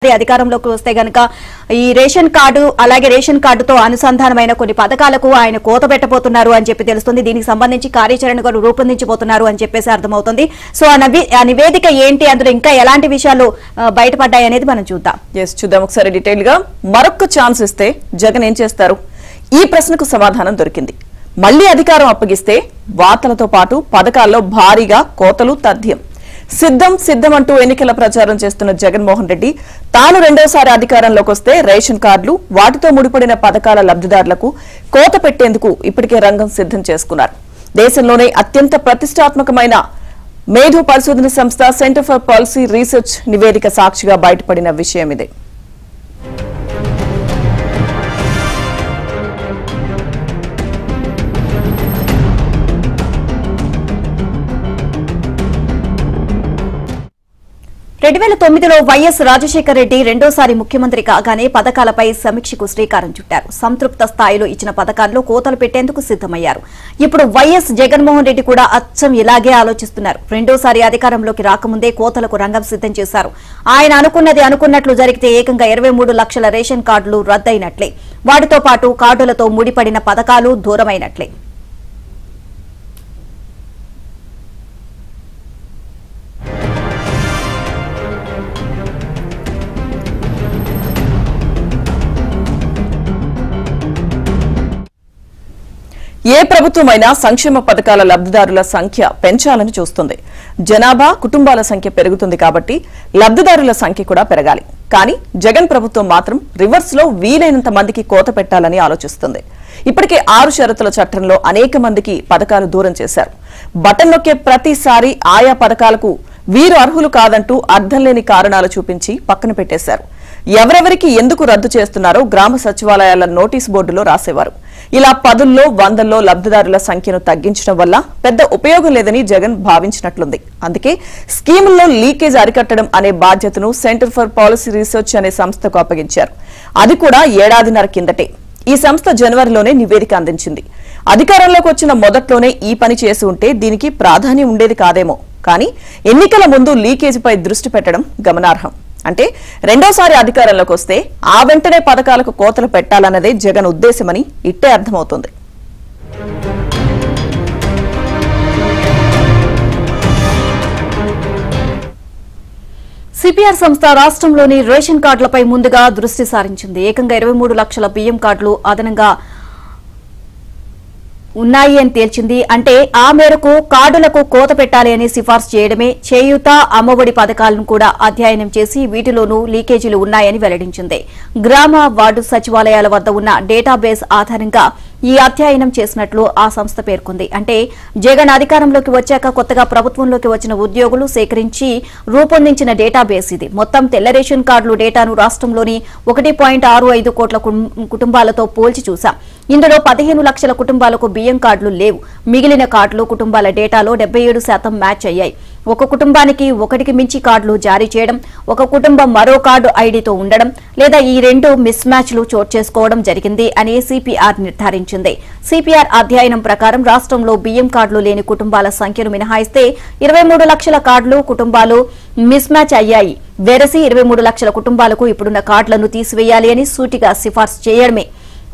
Party అధికారంలోకి వస్తే గనక ఈ రేషన్ కార్డు అలాగే రేషన్ కార్డుతో అనుసంధానమైన కొన్ని పథకాలకు ఆయన కోత పెట్టబోతున్నారు అని చెప్పి తెలుస్తుంది. దీనికి సంబంధించి కార్యాచరణ కూడా రూపొందించబోతున్నారు అని చెప్పేసి అర్థమవుతుంది. సో ఆ నివేదిక ఏంటి, అందులో ఇంకా ఎలాంటి విషయాలు బయటపడ్డాయి అనేది మనం చూద్దాం. చూద్దాం ఒకసారి డీటెయిల్ గా. మరొక ఛాన్స్ ఇస్తే జగన్ ఏం చేస్తారు? ఈ ప్రశ్నకు సమాధానం దొరికింది. మళ్లీ అధికారం అప్పగిస్తే వార్తలతో పాటు పథకాల్లో భారీగా కోతలు తథ్యం. సిద్ధం అంటూ ఎన్నికల ప్రచారం చేస్తున్న జగన్మోహన్ రెడ్డి తాను రెండోసారి అధికారంలోకి వస్తే రేషన్ కార్డులు వాటితో ముడిపడిన పథకాల లబ్ధిదారులకు కోత పెట్టేందుకు ఇప్పటికే రంగం సిద్ధం చేసుకున్నారు. దేశంలోనే అత్యంత ప్రతిష్టాత్మకమైన మేధో పరిశోధన సంస్థ సెంటర్ ఫర్ పాలసీ రీసెర్చ్ నివేదిక సాక్షిగా బయటపడిన విషయం ఇదే. వైఎస్ రాజశేఖర రెడ్డి రెండోసారి ముఖ్యమంత్రి కాగానే పథకాలపై సమీక్షకు శ్రీకారం చుట్టారు. సంతృప్త స్థాయిలో ఇచ్చిన పథకాల్లో కోతలు పెట్టేందుకు సిద్దమయ్యారు. ఇప్పుడు వైఎస్ జగన్మోహన్ రెడ్డి కూడా అచ్చం ఇలాగే ఆలోచిస్తున్నారు. రెండోసారి అధికారంలోకి రాకముందే కోతలకు రంగం సిద్దం చేశారు. ఆయన అనుకున్నది అనుకున్నట్లు జరిగితే ఏకంగా 23 లక్షల రేషన్ కార్డులు రద్దయినట్లే. వాటితో పాటు కార్డులతో ముడిపడిన పథకాలు దూరమైనట్లే. ఏ ప్రభుత్వమైనా సంక్షేమ పథకాల లబ్ధిదారుల సంఖ్య పెంచాలని చూస్తుంది. జనాభా కుటుంబాల సంఖ్య పెరుగుతుంది కాబట్టి లబ్ధిదారుల సంఖ్య కూడా పెరగాలి. కానీ జగన్ ప్రభుత్వం మాత్రం రివర్స్ లో వీలైనంత మందికి కోత పెట్టాలని ఆలోచిస్తుంది. ఇప్పటికే 6 షరతుల చట్టంలో అనేక మందికి పథకాలు దూరం చేశారు. బటన్ నొక్కే ప్రతిసారి ఆయా పథకాలకు వీరు అర్హులు కాదంటూ అర్థం లేని కారణాలు చూపించి పక్కన పెట్టేశారు. ఎవరెవరికి ఎందుకు రద్దు చేస్తున్నారో గ్రామ సచివాలయాల నోటీస్ బోర్డులో రాసేవారు. ఇలా 10ల్లో 100ల్లో లబ్ధిదారుల సంఖ్యను తగ్గించడం వల్ల పెద్ద ఉపయోగం లేదని జగన్ భావించినట్లుంది. అందుకే స్కీముల్లో లీకేజ్ అరికట్టడం అనే బాధ్యతను సెంటర్ ఫర్ పాలసీ రీసెర్చ్ అనే సంస్థకు అప్పగించారు. అది కూడా ఏడాదిన్నర కిందటే. ఈ సంస్థ జనవరిలోనే నివేదిక అందించింది. అధికారంలోకి వచ్చిన మొదట్లోనే ఈ పని చేసి ఉంటే దీనికి ప్రాధాన్యం ఉండేది కాదేమో. కానీ ఎన్నికల ముందు లీకేజీపై దృష్టి పెట్టడం గమనార్హం. అంటే రెండోసారి అధికారంలోకి వస్తే ఆ వెంటనే పథకాలకు కోతలు పెట్టాలన్నదే జగన్ ఉద్దేశమని ఇట్టే అర్థమవుతుంది. సిపిఆర్ సంస్థ రాష్ట్రంలోని రేషన్ కార్డులపై ముందుగా దృష్టి సారించింది. ఏకంగా 23 లక్షల బియ్యం కార్డులు అదనంగా ఉన్నాయి అని తేల్చింది. అంటే ఆ మేరకు కార్డులకు కోత పెట్టాలి అని సిఫార్సు చేయడమే. చేయూత, అమ్మఒడి పథకాలను కూడా అధ్యయనం చేసి వీటిలోనూ లీకేజీలు ఉన్నాయని వెల్లడించింది. గ్రామ వార్డు సచివాలయాల వద్ద ఉన్న డేటాబేస్ ఆధారంగా ఈ అధ్యయనం చేసినట్లు ఆ సంస్థ పేర్కొంది. అంటే జగన్ అధికారంలోకి వచ్చాక కొత్తగా ప్రభుత్వంలోకి వచ్చిన ఉద్యోగులు సేకరించి రూపొందించిన డేటాబేస్ ఇది. మొత్తం తెల్ల రేషన్ కార్డులు డేటాను రాష్ట్రంలోని 1.65 కోట్ల కుటుంబాలతో పోల్చి చూశాం. ఇందులో 15 లక్షల కుటుంబాలకు బియ్యం కార్డులు లేవు. మిగిలిన కార్డులు కుటుంబాల డేటాలో 77% మ్యాచ్ అయ్యాయి. ఒక కుటుంబానికి ఒకటికి మించి కార్డులు జారీ చేయడం, ఒక కుటుంబం మరో కార్డు ఐడితో ఉండడం లేదా ఈ రెండు మిస్ మ్యాచ్లు చోటు చేసుకోవడం జరిగింది అని సిపిఆర్ నిర్ధారించింది. సిపిఆర్ అధ్యయనం ప్రకారం రాష్ట్రంలో బియ్యం కార్డులు లేని కుటుంబాల సంఖ్యను మినహాయిస్తే 23 లక్షల కార్డులు కుటుంబాలు మిస్ మ్యాచ్ అయ్యాయి. వెరసి 23 లక్షల కుటుంబాలకు ఇప్పుడున్న కార్డులను తీసివేయాలి అని సూటిగా సిఫార్సు చేయడమే.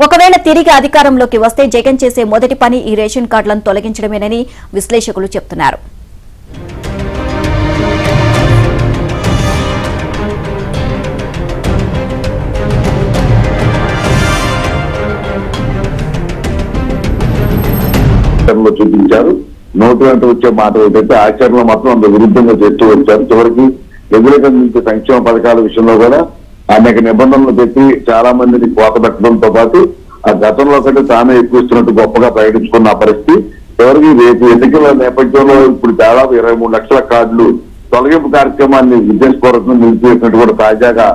ఒకవేళ తిరిగి అధికారంలోకి వస్తే జగన్ చేసే మొదటి పని ఈ రేషన్ కార్డులను తొలగించడమేనని విశ్లేషకులు చెబుతున్నారు. చూపించారు. నోటు అంటే వచ్చే మాట ఏంటంటే ఆచరణలో మాత్రం అంత విరుద్ధంగా చేస్తూ వచ్చారు. చివరికి రెగ్యులేటర్ నుంచి సంక్షేమ పథకాల విషయంలో కూడా అనేక నిబంధనలు పెట్టి చాలా మందిని కోత పెట్టడంతో పాటు ఆ గతంలో కంటే తానే ఎక్కువ ఇస్తున్నట్టు గొప్పగా ప్రకటించుకున్న పరిస్థితి. చివరికి రేపు ఎన్నికల నేపథ్యంలో ఇప్పుడు దాదాపు 23 లక్షల కార్డులు తొలగింపు కార్యక్రమాన్ని విద్యాస్పూర్వకంగా నిలిపివేసినట్టు కూడా తాజాగా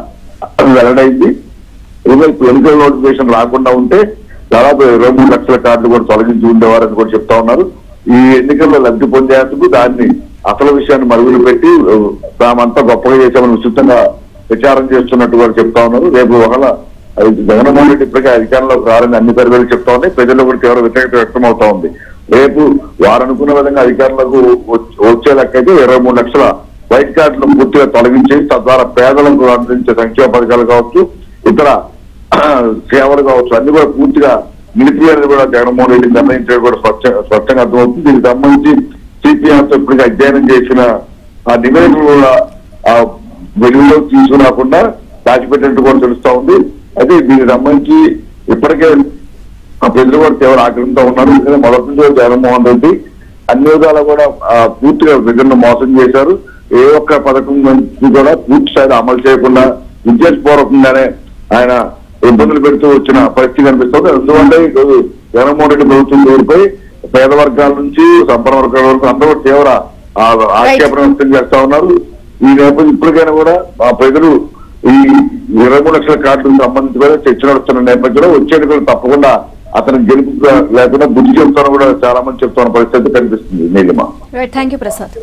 వెల్లడైంది. ఎన్నికల నోటిఫికేషన్ రాకుండా ఉంటే దాదాపు 23 లక్షల కార్డులు కూడా తొలగించి ఉండేవారని కూడా చెప్తా ఉన్నారు. ఈ ఎన్నికల్లో లబ్ధి పొందేందుకు దాన్ని అసలు విషయాన్ని మరుగులు పెట్టి తామంతా గొప్పగా చేశామని విస్తృతంగా ప్రచారం చేస్తున్నట్టు కూడా చెప్తా ఉన్నారు. రేపు ఒకవేళ జగన్మోహన్ రెడ్డి ఇప్పటికే అధికారంలోకి రారని అన్ని సర్వేలు చెప్తా ఉన్నాయి. ప్రజల్లో కూడా తీవ్ర వ్యతిరేకత వ్యక్తం అవుతా ఉంది. రేపు వారు అనుకున్న విధంగా అధికారంలోకి వచ్చే లెక్కైతే 23 లక్షల వైట్ కార్డులను పూర్తిగా తొలగించి తద్వారా పేదలకు అందించే సంక్షేమ పథకాలు కావచ్చు, ఇతర సేవలు కావచ్చు అన్ని కూడా పూర్తిగా నిలిపివేయాలని కూడా జగన్మోహన్ రెడ్డి నిర్ణయించడం కూడా స్పష్టంగా అర్థమవుతుంది. దీనికి సంబంధించి సిపిఎం ఇప్పటికీ అధ్యయనం చేసిన ఆ నివేదికలు కూడా ఆ వెలుగులో తీసుకురాకుండా దాచిపెట్టినట్టు కూడా తెలుస్తా ఉంది. అయితే దీనికి సంబంధించి ఇప్పటికే ఆ ప్రజలు కూడా తీవ్ర ఆగ్రహంతో ఉన్నారు. ఎందుకంటే మొదటి నుంచి జగన్మోహన్ రెడ్డి అన్ని విధాలా కూడా పూర్తిగా ప్రజలను మోసం చేశారు. ఏ ఒక్క పథకం నుంచి కూడా పూర్తి స్థాయిలో అమలు చేయకుండా ఉద్దేశపూర్వకంగానే ఆయన ఇబ్బందులు పెడుతూ వచ్చిన పరిస్థితి కనిపిస్తుంది. ఎందుకంటే ఈరోజు జగన్మోహన్ రెడ్డి ప్రభుత్వం ఊరిపై పేద వర్గాల నుంచి సంపన్న వర్గాల వరకు అందరూ తీవ్ర ఆక్షేపణ వ్యక్తం చేస్తా ఉన్నారు. ఈ నేపథ్యం ఇప్పటికైనా కూడా ఆ ప్రజలు ఈ 23 లక్షల కార్డులకు సంబంధించి కూడా చర్చ నడుస్తున్న నేపథ్యంలో వచ్చే ఎన్నికలు తప్పకుండా అతను గెలుపు లేకుండా బుద్ధి చెప్తాను కూడా చాలా మంది చెప్తున్న పరిస్థితి కనిపిస్తుంది. నీలిమ. Thank you Prasad.